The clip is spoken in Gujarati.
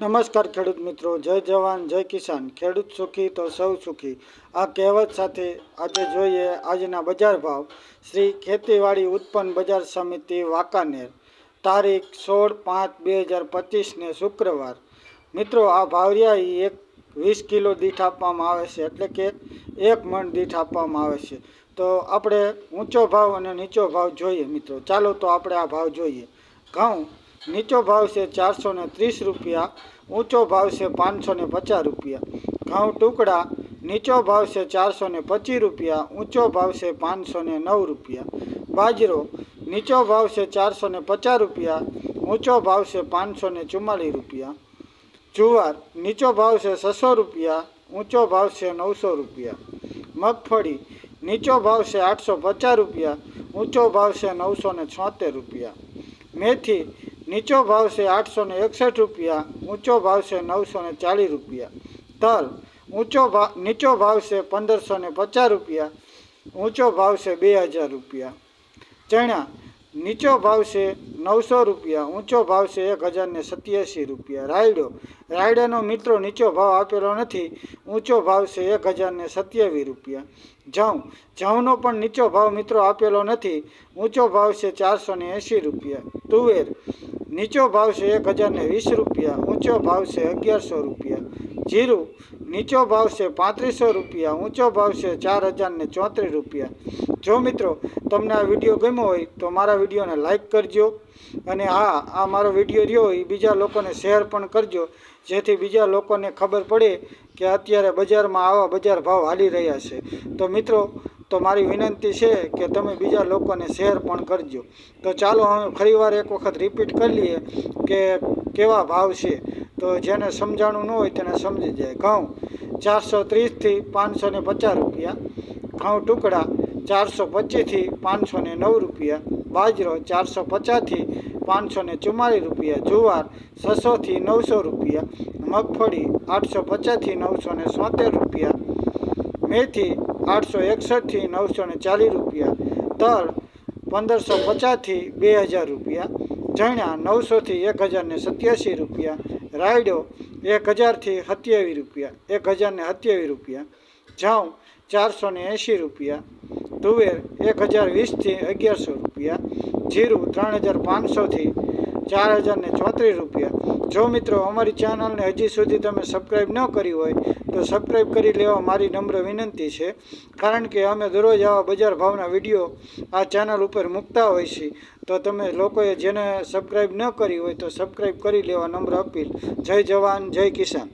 નમસ્કાર ખેડૂત મિત્રો, જય જવાન જય કિસાન। ખેડૂત સુખી તો સૌ સુખી। આ કહેવત સાથે આજે જોઈએ આજના બજાર ભાવ। શ્રી ખેતીવાડી ઉત્પન્ન બજાર સમિતિ વાંકાનેર, તારીખ 16/5/2025 ને શુક્રવાર। મિત્રો, આ ભાવરિયા એક 20 કિલો દીઠ આપવામાં આવે છે, એટલે કે 1 મણ દીઠ આપવામાં આવે છે। તો આપણે ઊંચો ભાવ અને નીચો ભાવ જોઈએ મિત્રો। ચાલો તો આપણે આ ભાવ જોઈએ। ઘઉં નીચો ભાવ છે 430 રૂપિયા, ઊંચો ભાવ છે 550 રૂપિયા। ઘઉં ટુકડા નીચો ભાવ છે 425 રૂપિયા, ઊંચો ભાવ છે 509 રૂપિયા। બાજરો નીચો ભાવ છે 450 રૂપિયા, ઊંચો ભાવ છે 544 રૂપિયા। જુવાર નીચો ભાવ છે 600 રૂપિયા, ઊંચો ભાવ છે 900 રૂપિયા। મગફળી નીચો ભાવ છે 850 રૂપિયા, ઊંચો ભાવ છે 976 રૂપિયા। મેથી નીચો ભાવ છે 861 રૂપિયા, ઊંચો ભાવ છે 940 રૂપિયા। તલ નીચો ભાવ છે 1550 રૂપિયા, ઊંચો ભાવ છે 2000 રૂપિયા। ચણા નીચો ભાવ છે 900 રૂપિયા, ઊંચો ભાવ છે 1087 રૂપિયા। રાયડોનો મિત્રો નીચો ભાવ આપેલો નથી, ઊંચો ભાવ છે 1027 રૂપિયા। જવનો પણ નીચો ભાવ મિત્રો આપેલો નથી, ઊંચો ભાવ છે 480 રૂપિયા। તુવેર નીચો ભાવ છે 1020 રૂપિયા, ઊંચો ભાવ છે 1100 રૂપિયા। જીરું નીચો ભાવ છે 3500 રૂપિયા, ઊંચો ભાવ છે 4034 રૂપિયા। જો મિત્રો તમને આ વિડીયો ગમ્યો હોય તો મારા વિડીયોને લાઈક કરજો, અને આ મારો વિડીયો રહ્યો એ બીજા લોકોને શેર પણ કરજો, જેથી બીજા લોકોને ખબર પડે કે અત્યારે બજારમાં આવા બજાર ભાવ હાલી રહ્યા છે। તો મિત્રો, તો મારી વિનંતી છે કે તમે બીજા લોકોને શેર પણ કરજો। તો ચાલો હવે ફરીવાર એક વખત રિપીટ કરી લઈએ કે કેવા ભાવ છે, તો જેને સમજાણું ન હોય તેને સમજી જાય। ઘઉં 430 થી 550 રૂપિયા, ઘઉં ટુકડા 425 થી 509 રૂપિયા। બાજરો 450 થી 544 રૂપિયા। જુવાર 600 થી 900 રૂપિયા। મગફળી 850 થી 970 રૂપિયા। મેથી 861 થી 940 રૂપિયા। તલ 1550 થી 2000 રૂપિયા। ચણા 900 થી 1087 રૂપિયા। રાયડો 1000 થી 27 રૂપિયા, 1027 રૂપિયા। જવ 480 રૂપિયા। તુવેર 1020 થી 1100 રૂપિયા। જીરું 3500 થી 4034 રૂપિયા। જો મિત્રો અમારી ચેનલને હજી સુધી તમે સબસ્ક્રાઈબ ન કરી હોય તો સબસ્ક્રાઈબ કરી લેવા મારી નમ્ર વિનંતી છે, કારણ કે અમે દરરોજ આવા બજાર ભાવના વિડીયો આ ચેનલ ઉપર મૂકતા હોય છે। તો તમે લોકોએ જેને સબસ્ક્રાઈબ ન કરી હોય તો સબસ્ક્રાઈબ કરી લેવા નમ્ર અપીલ। જય જવાન જય કિસાન।